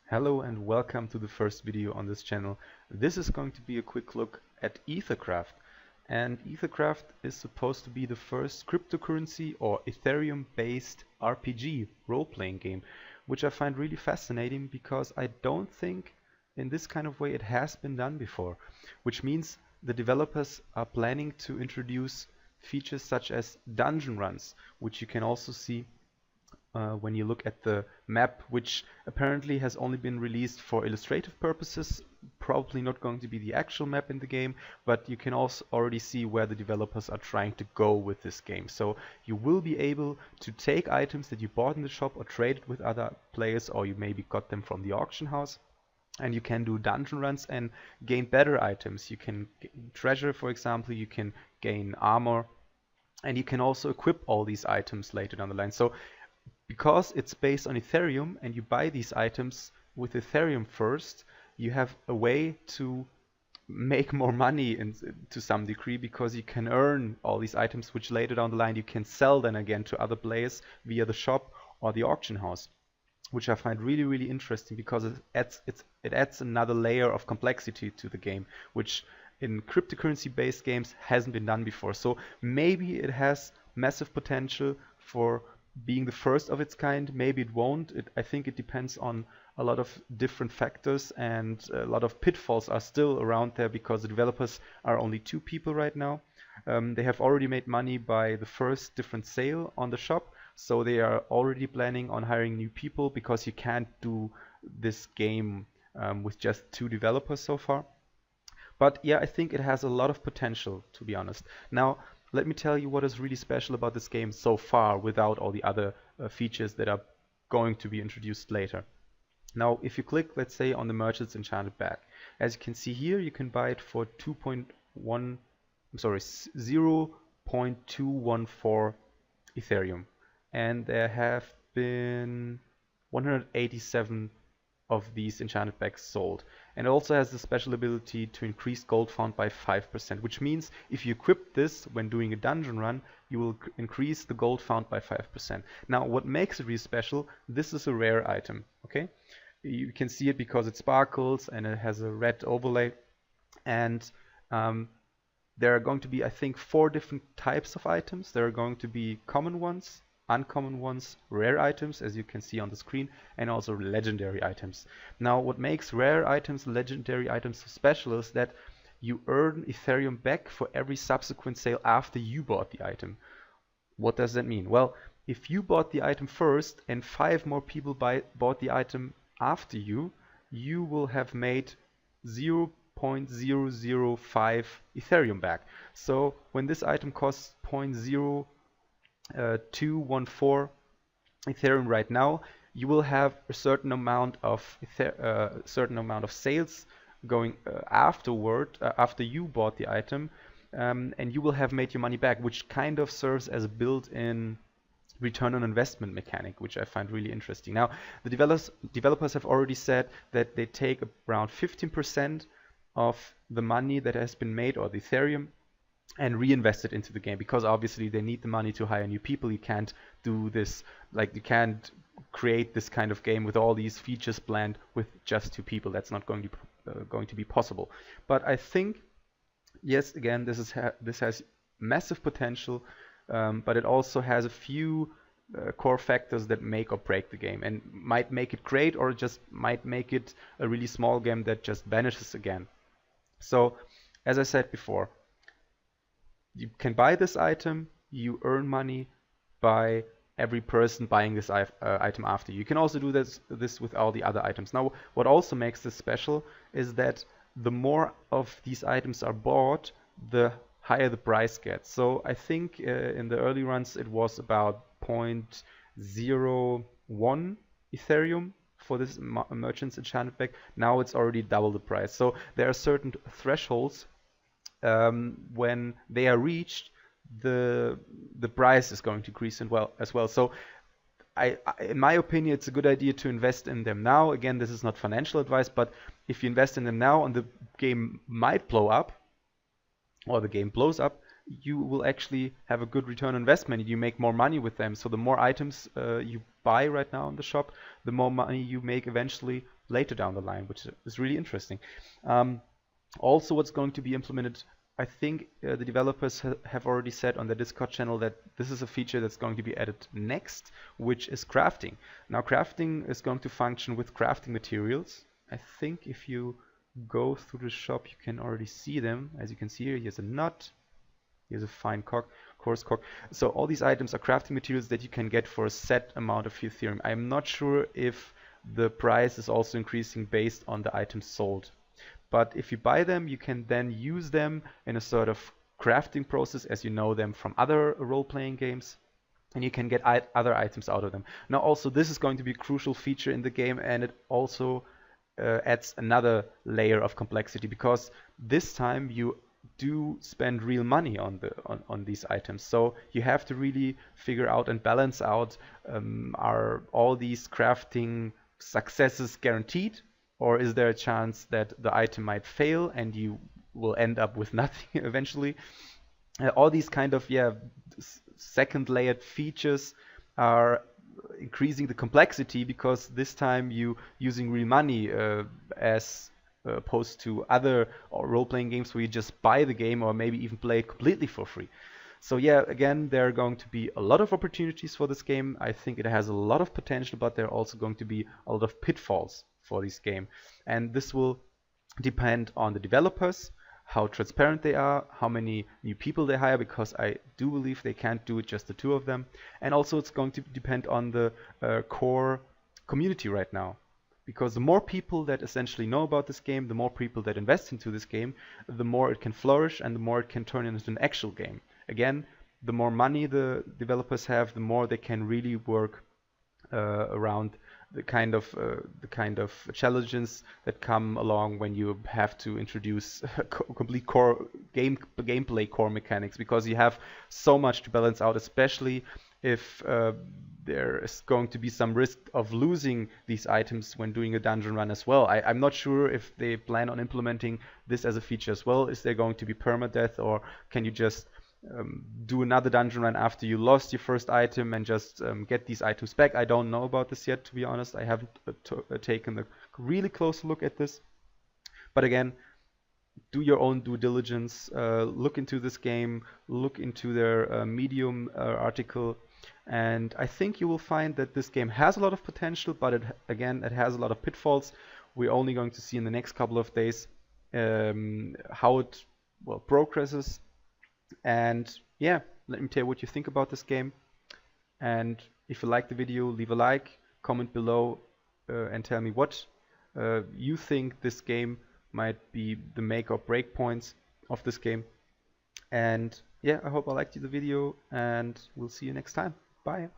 Hello and welcome to the first video on this channel. This is going to be a quick look at Ethercraft. And Ethercraft is supposed to be the first cryptocurrency or Ethereum based RPG role-playing game, which I find really fascinating because I don't think in this kind of way it has been done before, which means the developers are planning to introduce features such as dungeon runs, which you can also see when you look at the map, which apparently has only been released for illustrative purposes, probably not going to be the actual map in the game, but you can also already see where the developers are trying to go with this game. So you will be able to take items that you bought in the shop or traded with other players, or you maybe got them from the auction house, and you can do dungeon runs and gain better items. You can gain treasure, for example, you can gain armor, and you can also equip all these items later down the line. So because it's based on Ethereum and you buy these items with Ethereum first, you have a way to make more money to some degree, because you can earn all these items which later down the line you can sell then again to other players via the shop or the auction house, which I find really interesting because it adds another layer of complexity to the game, which in cryptocurrency based games hasn't been done before. So maybe it has massive potential for being the first of its kind. Maybe it won't. I think it depends on a lot of different factors, and a lot of pitfalls are still around there because the developers are only 2 people right now. They have already made money by the first different sale on the shop, so they are already planning on hiring new people because you can't do this game with just 2 developers so far. But yeah, I think it has a lot of potential, to be honest. Now, let me tell you what is really special about this game so far, without all the other features that are going to be introduced later. Now, if you click, let's say, on the Merchant's Enchanted Bag, as you can see here, you can buy it for 0.214 Ethereum. And there have been 187 of these enchanted bags sold, and it also has the special ability to increase gold found by 5%, which means if you equip this when doing a dungeon run, you will increase the gold found by 5%. Now, what makes it really special, this is a rare item, okay? You can see it because it sparkles and it has a red overlay, and there are going to be, I think, 4 different types of items. There are going to be common ones, uncommon ones, rare items, as you can see on the screen, and also legendary items. Now, what makes rare items, legendary items so special is that you earn Ethereum back for every subsequent sale after you bought the item. What does that mean? Well, if you bought the item first and 5 more people bought the item after you, you will have made 0.005 Ethereum back. So when this item costs 0.214 Ethereum right now, you will have a certain amount of sales going afterward, after you bought the item, and you will have made your money back, which kind of serves as a built-in return on investment mechanic, which I find really interesting. Now, the developers have already said that they take around 15% of the money that has been made, or the Ethereum, and reinvest it into the game, because obviously they need the money to hire new people. You can't do this, like, you can't create this kind of game with all these features planned with just 2 people. That's not going to be possible. But I think, yes, again, this has massive potential, but it also has a few core factors that make or break the game, and might make it great or just might make it a really small game that just vanishes again. So, as I said before, you can buy this item, you earn money by every person buying this item after you. You can also do this with all the other items. Now, what also makes this special is that the more of these items are bought, the higher the price gets. So I think in the early runs it was about 0.01 Ethereum for this Merchant's Enchanted Bag. Now it's already double the price. So there are certain thresholds. When they are reached, the price is going to increase as well. So in my opinion, it's a good idea to invest in them now. Again, this is not financial advice, but if you invest in them now and the game might blow up, or the game blows up, you will actually have a good return on investment. You make more money with them. So the more items you buy right now in the shop, the more money you make eventually later down the line, which is really interesting. Also, what's going to be implemented, I think the developers have already said on their Discord channel that this is a feature that's going to be added next, which is crafting. Now, crafting is going to function with crafting materials. I think if you go through the shop, you can already see them. As you can see here, here's a nut, here's a fine coarse cork. So all these items are crafting materials that you can get for a set amount of Ethereum. I'm not sure if the price is also increasing based on the items sold. But if you buy them, you can then use them in a sort of crafting process as you know them from other role-playing games. And you can get other items out of them. Now also this is going to be a crucial feature in the game, and it also adds another layer of complexity, because this time you do spend real money on these items. So you have to really figure out and balance out, are all these crafting successes guaranteed, or is there a chance that the item might fail and you will end up with nothing eventually? All these kind of second layered features are increasing the complexity, because this time you using real money as opposed to other role-playing games where you just buy the game or maybe even play it completely for free. So yeah, again, there are going to be a lot of opportunities for this game. I think it has a lot of potential, but there are also going to be a lot of pitfalls for this game. And this will depend on the developers, how transparent they are, how many new people they hire, because I do believe they can't do it just the two of them. And also it's going to depend on the core community right now. Because the more people that essentially know about this game, the more people that invest into this game, the more it can flourish and the more it can turn into an actual game. Again, the more money the developers have, the more they can really work around the kind of challenges that come along when you have to introduce complete gameplay core mechanics, because you have so much to balance out, especially if there is going to be some risk of losing these items when doing a dungeon run as well. I'm not sure if they plan on implementing this as a feature as well. Is there going to be permadeath, or can you just do another dungeon run after you lost your first item and just get these items back? I don't know about this yet, to be honest. I haven't taken a really close look at this. But again, do your own due diligence, look into this game, look into their Medium article, and I think you will find that this game has a lot of potential, but it has a lot of pitfalls. We're only going to see in the next couple of days how it progresses. And yeah, let me tell you what you think about this game. And if you like the video, leave a like, comment below, and tell me what you think this game might be the make or break points of this game. And yeah, I hope I liked the video, and we'll see you next time. Bye.